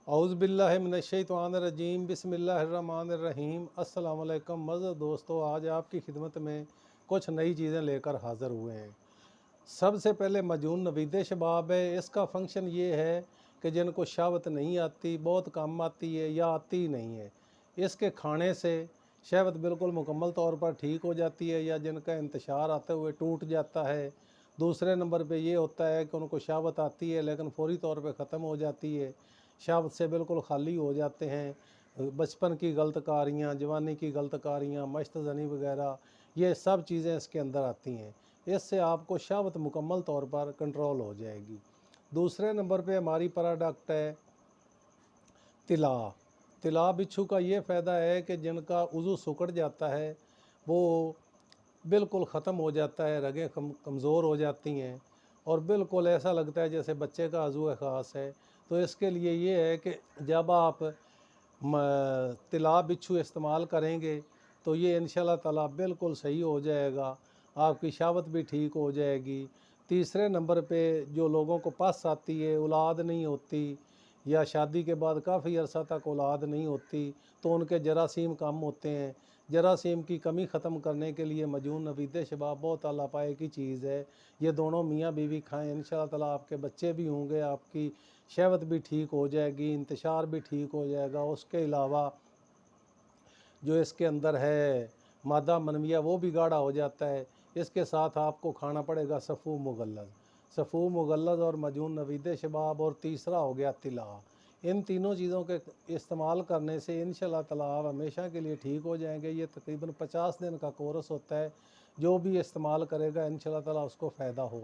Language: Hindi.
औज़ुबिल्लाहिमिनश्शैतानिर्रजीम बिस्मिल्लाहिर्रहमानिर्रहीम। अस्सलाम वालेकुम मज़ीद दोस्तों, आज आपकी खिदमत में कुछ नई चीज़ें लेकर हाज़िर हुए हैं। सबसे पहले मजून नवीद शबाब है। इसका फंक्शन ये है कि जिनको शहवत नहीं आती, बहुत कम आती है या आती ही नहीं है, इसके खाने से शहवत बिल्कुल मुकम्मल तौर पर ठीक हो जाती है या जिनका इंतशार आते हुए टूट जाता है। दूसरे नंबर पे ये होता है कि उनको शहवत आती है लेकिन फ़ौरी तौर पे ख़त्म हो जाती है, शहवत से बिल्कुल खाली हो जाते हैं। बचपन की गलतकारियाँ, जवानी की गलतकारियाँ, मश्तज़नी वगैरह, ये सब चीज़ें इसके अंदर आती हैं। इससे आपको शहवत मुकम्मल तौर पर कंट्रोल हो जाएगी। दूसरे नंबर पे हमारी प्रोडक्ट है तिला। तिला बिच्छू का ये फ़ायदा है कि जिनका उज़ू सिकुड़ जाता है वो बिल्कुल ख़त्म हो जाता है, रगें कमज़ोर हो जाती हैं और बिल्कुल ऐसा लगता है जैसे बच्चे का अज़ू ख़ास है। तो इसके लिए ये है कि जब आप तिला बिच्छू इस्तेमाल करेंगे तो ये इंशाल्लाह ताला बिल्कुल सही हो जाएगा, आपकी शहवत भी ठीक हो जाएगी। तीसरे नंबर पे जो लोगों को पस आती है, औलाद नहीं होती या शादी के बाद काफ़ी अरसा तक औलाद नहीं होती, तो उनके जरासीम कम होते हैं। जरासीम की कमी ख़त्म करने के लिए मजून नवीद शबाब बहुत आला पाए की चीज़ है। ये दोनों मियाँ बीवी खाएँ, इंशाल्लाह ताला आपके बच्चे भी होंगे, आपकी शहवत भी ठीक हो जाएगी, इंतशार भी ठीक हो जाएगा। उसके अलावा जो इसके अंदर है मादा मनविया वो भी गाढ़ा हो जाता है। इसके साथ आपको खाना पड़ेगा सफ़ू मुगल्लज़, सफ़ू मुगल्लज़ और मजून नवीद शबाब, और तीसरा हो गया तिला। इन तीनों चीज़ों के इस्तेमाल करने से इंशाल्लाह ताला आप हमेशा के लिए ठीक हो जाएंगे। ये तकरीबन 50 दिन का कोर्स होता है, जो भी इस्तेमाल करेगा इंशाल्लाह ताला उसको फ़ायदा होगा।